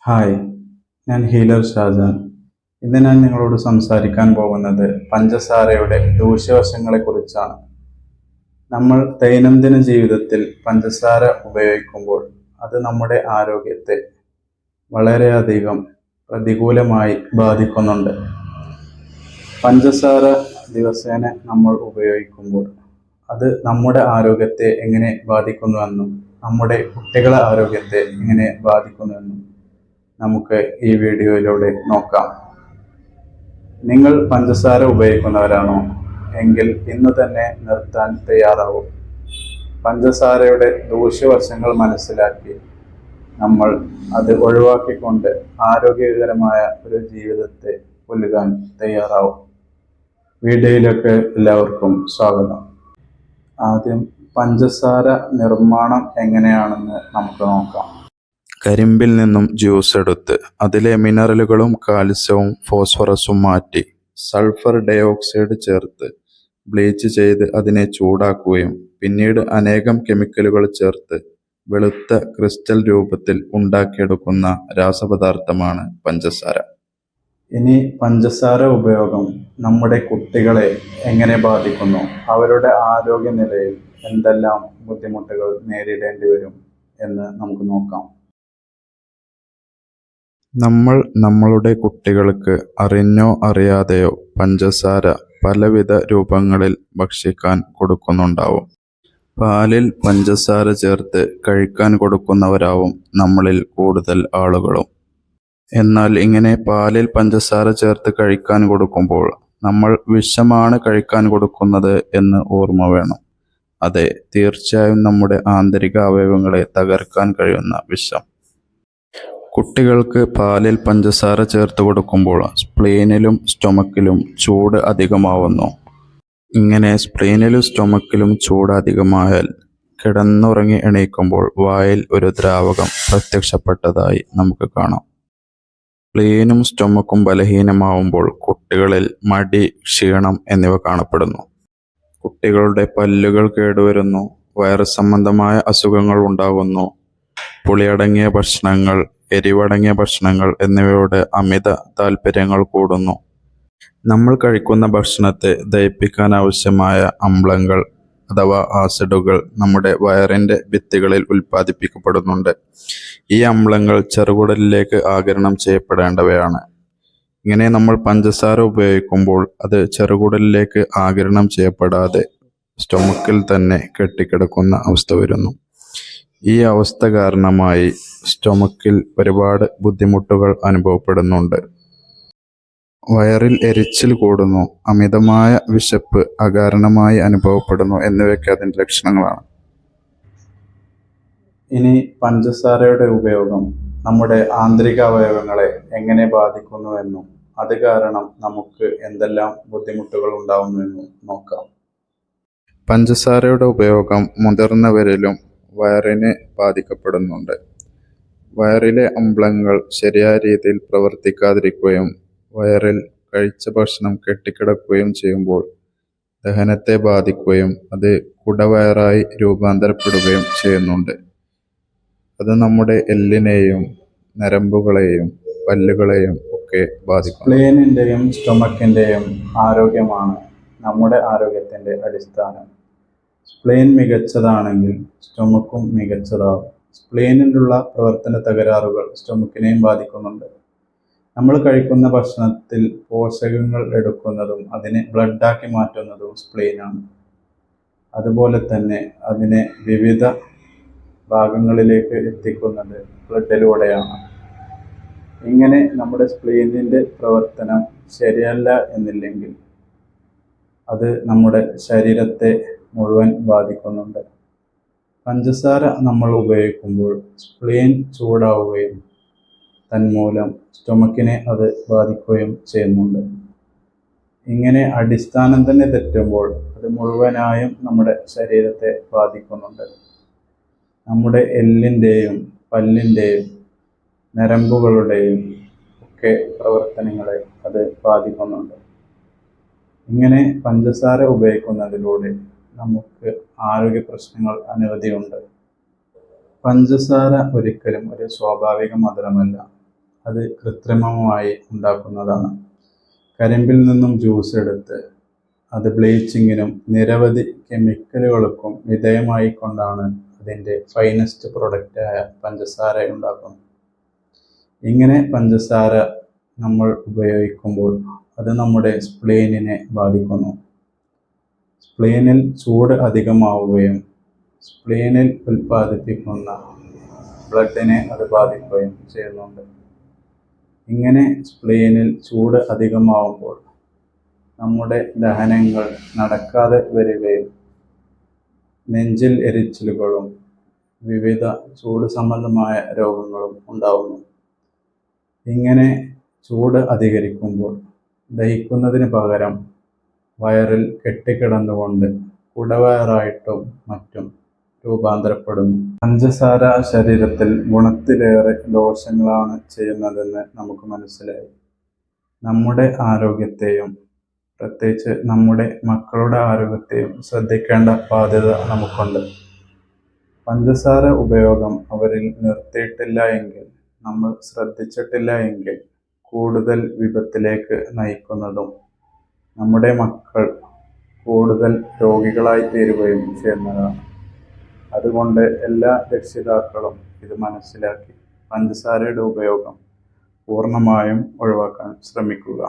Hi, ഞാൻ healer Shajan. ഇന്ന് ഞാൻ നിങ്ങളോട് സംസാരിക്കാൻ പോകുന്നത് പഞ്ചസാരയുടെ ദൂഷ്യവശങ്ങളെക്കുറിച്ചാണ്. നമ്മൾ ദൈനംദിന ജീവിതത്തിൽ പഞ്ചസാര ഉപയോഗിക്കുമ്പോൾ അത് നമ്മുടെ ആരോഗ്യത്തെ വളരെയധികം പ്രതികൂലമായി ബാധിക്കുന്നുണ്ട്. പഞ്ചസാര ദിവസേന നമ്മൾ ഉപയോഗിക്കുമ്പോൾ അത് നമ്മുടെ ആരോഗ്യത്തെ എങ്ങനെ ബാധിക്കുന്നുവെന്നും നമ്മുടെ കുട്ടികളുടെ ആരോഗ്യത്തെ എങ്ങനെ ബാധിക്കുന്നുവെന്നും നമുക്ക് ഈ വീഡിയോയിലൂടെ നോക്കാം. നിങ്ങൾ പഞ്ചസാര ഉപയോഗിക്കുന്നവരാണോ എങ്കിൽ ഇന്ന് തന്നെ നിർത്താൻ തയ്യാറാവും. പഞ്ചസാരയുടെ ദൂഷ്യവശങ്ങൾ മനസ്സിലാക്കി നമ്മൾ അത് ഒഴിവാക്കിക്കൊണ്ട് ആരോഗ്യകരമായ ഒരു ജീവിതത്തെ പുലുകാൻ തയ്യാറാവും. വീഡിയോയിലേക്ക് എല്ലാവർക്കും സ്വാഗതം. ആദ്യം പഞ്ചസാര നിർമ്മാണം എങ്ങനെയാണെന്ന് നമുക്ക് നോക്കാം. കരിമ്പിൽ നിന്നും ജ്യൂസ് എടുത്ത് അതിലെ മിനറലുകളും കാൽസ്യവും ഫോസ്ഫറസും മാറ്റി സൾഫർ ഡയോക്സൈഡ് ചേർത്ത് ബ്ലീച്ച് ചെയ്ത് അതിനെ ചൂടാക്കുകയും പിന്നീട് അനേകം കെമിക്കലുകൾ ചേർത്ത് വെളുത്ത ക്രിസ്റ്റൽ രൂപത്തിൽ ഉണ്ടാക്കിയെടുക്കുന്ന രാസപദാർത്ഥമാണ് പഞ്ചസാര. ഇനി പഞ്ചസാര ഉപയോഗം നമ്മുടെ കുട്ടികളെ എങ്ങനെ ബാധിക്കുന്നു, അവരുടെ ആരോഗ്യനിലയിൽ എന്തെല്ലാം ബുദ്ധിമുട്ടുകൾ നേരിടേണ്ടി വരും എന്ന് നമുക്ക് നോക്കാം. നമ്മൾ നമ്മളുടെ കുട്ടികൾക്ക് അറിഞ്ഞോ അറിയാതെയോ പഞ്ചസാര പലവിധ രൂപങ്ങളിൽ ഭക്ഷിക്കാൻ കൊടുക്കുന്നുണ്ടാവും. പാലിൽ പഞ്ചസാര ചേർത്ത് കഴിക്കാൻ കൊടുക്കുന്നവരാവും നമ്മളിൽ കൂടുതൽ ആളുകളും. എന്നാൽ ഇങ്ങനെ പാലിൽ പഞ്ചസാര ചേർത്ത് കഴിക്കാൻ കൊടുക്കുമ്പോൾ നമ്മൾ വിഷമാണ് കഴിക്കാൻ കൊടുക്കുന്നത് എന്ന് ഓർമ്മ വേണം. അതെ, തീർച്ചയായും നമ്മുടെ ആന്തരിക അവയവങ്ങളെ തകർക്കാൻ കഴിയുന്ന വിഷം. കുട്ടികൾക്ക് പാലിൽ പഞ്ചസാര ചേർത്ത് കൊടുക്കുമ്പോൾ സ്പ്ലീനിലും സ്റ്റൊമക്കിലും ചൂട് അധികമാവുന്നു. ഇങ്ങനെ സ്പ്ലീനിലും സ്റ്റൊമക്കിലും ചൂട് അധികമായാൽ കിടന്നുറങ്ങി എണീക്കുമ്പോൾ വായിൽ ഒരു ദ്രാവകം പ്രത്യക്ഷപ്പെട്ടതായി നമുക്ക് കാണാം. സ്പ്ലീനും സ്റ്റൊമക്കും ബലഹീനമാവുമ്പോൾ കുട്ടികളിൽ മടി, ക്ഷീണം എന്നിവ കാണപ്പെടുന്നു. കുട്ടികളുടെ പല്ലുകൾ കേടുവരുന്നു, വയറ് സംബന്ധമായ അസുഖങ്ങൾ ഉണ്ടാകുന്നു. പുളിയടങ്ങിയ ഭക്ഷണങ്ങൾ, എരിവടങ്ങിയ ഭക്ഷണങ്ങൾ എന്നിവയോട് അമിത താല്പര്യങ്ങൾ കൂടുന്നു. നമ്മൾ കഴിക്കുന്ന ഭക്ഷണത്തെ ദഹിപ്പിക്കാൻ ആവശ്യമായ അമ്ലങ്ങൾ അഥവാ ആസിഡുകൾ നമ്മുടെ വയറിൻ്റെ ഭിത്തികളിൽ ഉൽപ്പാദിപ്പിക്കപ്പെടുന്നുണ്ട്. ഈ അമ്ലങ്ങൾ ചെറുകുടലിലേക്ക് ആഗിരണം ചെയ്യപ്പെടേണ്ടവയാണ്. ഇങ്ങനെ നമ്മൾ പഞ്ചസാര ഉപയോഗിക്കുമ്പോൾ അത് ചെറുകുടലിലേക്ക് ആഗിരണം ചെയ്യപ്പെടാതെ സ്റ്റൊമക്കിൽ തന്നെ കെട്ടിക്കിടക്കുന്ന അവസ്ഥ വരുന്നു. ഈ അവസ്ഥ കാരണമായി സ്റ്റൊമക്കിൽ ഒരുപാട് ബുദ്ധിമുട്ടുകൾ അനുഭവപ്പെടുന്നുണ്ട്. വയറിൽ എരിച്ചിൽ കൂടുന്നു, അമിതമായ വിശപ്പ് അകാരണമായി അനുഭവപ്പെടുന്നു എന്നിവയൊക്കെ അതിൻ്റെ ലക്ഷണങ്ങളാണ്. ഇനി പഞ്ചസാരയുടെ ഉപയോഗം നമ്മുടെ ആന്തരിക അവയവങ്ങളെ എങ്ങനെ ബാധിക്കുന്നുവെന്നും അത് കാരണം നമുക്ക് എന്തെല്ലാം ബുദ്ധിമുട്ടുകൾ ഉണ്ടാവുന്നുവെന്നും നോക്കാം. പഞ്ചസാരയുടെ ഉപയോഗം മുതിർന്നവരിലും വയറിനെ ബാധിക്കപ്പെടുന്നുണ്ട്. വയറിലെ അമ്ലങ്ങൾ ശരിയായ രീതിയിൽ പ്രവർത്തിക്കാതിരിക്കുകയും വയറിൽ കഴിച്ച ഭക്ഷണം കെട്ടിക്കിടക്കുകയും ചെയ്യുമ്പോൾ ദഹനത്തെ ബാധിക്കുകയും അത് കുടവയറായി രൂപാന്തരപ്പെടുകയും ചെയ്യുന്നുണ്ട്. അത് നമ്മുടെ എല്ലിനെയും നരമ്പുകളെയും പല്ലുകളെയും ഒക്കെ ബാധിക്കും. സ്പ്ലീനിൻ്റെയും സ്റ്റൊമക്കിൻ്റെയും ആരോഗ്യമാണ് നമ്മുടെ ആരോഗ്യത്തിൻ്റെ അടിസ്ഥാനം. സ്പ്ലീൻ മികച്ചതാണെങ്കിൽ സ്റ്റൊമക്കും മികച്ചതാവും. സ്പ്ലീനിലുള്ള പ്രവർത്തന തകരാറുകൾ സ്റ്റൊമക്കിനെയും ബാധിക്കുന്നുണ്ട്. നമ്മൾ കഴിക്കുന്ന ഭക്ഷണത്തിൽ പോഷകങ്ങൾ എടുക്കുന്നതും അതിനെ ബ്ലഡാക്കി മാറ്റുന്നതും സ്പ്ലീനാണ്. അതുപോലെ തന്നെ അതിനെ വിവിധ ഭാഗങ്ങളിലേക്ക് എത്തിക്കുന്നത് ബ്ലഡിലൂടെയാണ്. ഇങ്ങനെ നമ്മുടെ സ്പ്ലീനിൻ്റെ പ്രവർത്തനം ശരിയല്ല എന്നില്ലെങ്കിൽ അത് നമ്മുടെ ശരീരത്തെ മുഴുവൻ ബാധിക്കുന്നുണ്ട്. പഞ്ചസാര നമ്മൾ ഉപയോഗിക്കുമ്പോൾ സ്പ്ലീൻ ചൂടാവുകയും തന്മൂലം സ്റ്റൊമക്കിനെ അത് ബാധിക്കുകയും ചെയ്യുന്നുണ്ട്. ഇങ്ങനെ അടിസ്ഥാനം തന്നെ തെറ്റുമ്പോൾ അത് മുഴുവനായും നമ്മുടെ ശരീരത്തെ ബാധിക്കുന്നുണ്ട്. നമ്മുടെ എല്ലിൻ്റെയും പല്ലിൻ്റെയും നരമ്പുകളുടെയും ഒക്കെ പ്രവർത്തനങ്ങളെ അത് ബാധിക്കുന്നുണ്ട്. ഇങ്ങനെ പഞ്ചസാര ഉപയോഗിക്കുന്നതിലൂടെ നമുക്ക് ആരോഗ്യ പ്രശ്നങ്ങൾ അനവധിയുണ്ട്. പഞ്ചസാര ഒരിക്കലും ഒരു സ്വാഭാവിക മധുരമല്ല. അത് കൃത്രിമമായി ഉണ്ടാക്കുന്നതാണ്. കരിമ്പിൽ നിന്നും ജ്യൂസ് എടുത്ത് അത് ബ്ലീച്ചിങ്ങിനും നിരവധി കെമിക്കലുകൾക്കും വിധേയമായിക്കൊണ്ടാണ് അതിൻ്റെ ഫൈനസ്റ്റ് പ്രൊഡക്റ്റായ പഞ്ചസാര ഉണ്ടാക്കുന്നത്. ഇങ്ങനെ പഞ്ചസാര നമ്മൾ ഉപയോഗിക്കുമ്പോൾ അത് നമ്മുടെ സ്പ്ലീനിനെ ബാധിക്കുന്നു. സ്പ്ലീനിൽ ചൂട് അധികമാവുകയും സ്പ്ലീനിൽ ഉൽപ്പാദിപ്പിക്കുന്ന ബ്ലഡിനെ അത് ബാധിക്കുകയും ചെയ്യുന്നുണ്ട്. ഇങ്ങനെ സ്പ്ലീനിൽ ചൂട് അധികമാവുമ്പോൾ നമ്മുടെ ദഹനങ്ങൾ നടക്കാതെ വരികയും നെഞ്ചിൽ എരിച്ചിലുകളും വിവിധ ചൂട് സംബന്ധമായ രോഗങ്ങളും ഉണ്ടാവുന്നു. ഇങ്ങനെ ചൂട് അധികരിക്കുമ്പോൾ ദഹിക്കുന്നതിന് പകരം വയറിൽ കെട്ടിക്കിടന്നുകൊണ്ട് കുടവയറായിട്ടും മറ്റും രൂപാന്തരപ്പെടുന്നു. പഞ്ചസാര ശരീരത്തിൽ ഗുണത്തിലേറെ ദോഷങ്ങളാണ് ചെയ്യുന്നതെന്ന് നമുക്ക് മനസ്സിലായി. നമ്മുടെ ആരോഗ്യത്തെയും പ്രത്യേകിച്ച് നമ്മുടെ മക്കളുടെ ആരോഗ്യത്തെയും ശ്രദ്ധിക്കേണ്ട ബാധ്യത നമുക്കുണ്ട്. പഞ്ചസാര ഉപയോഗം അവരിൽ നിർത്തിയിട്ടില്ല എങ്കിൽ, നമ്മൾ ശ്രദ്ധിച്ചിട്ടില്ല എങ്കിൽ കൂടുതൽ വിപത്തിലേക്ക് നയിക്കുന്നതും നമ്മുടെ മക്കൾ കൂടുതൽ രോഗികളായി തീരുകയും ചെയ്യുന്നതാണ്. അതുകൊണ്ട് എല്ലാ രക്ഷിതാക്കളും ഇത് മനസ്സിലാക്കി പഞ്ചസാരയുടെ ഉപയോഗം പൂർണ്ണമായും ഒഴിവാക്കാൻ ശ്രമിക്കുക.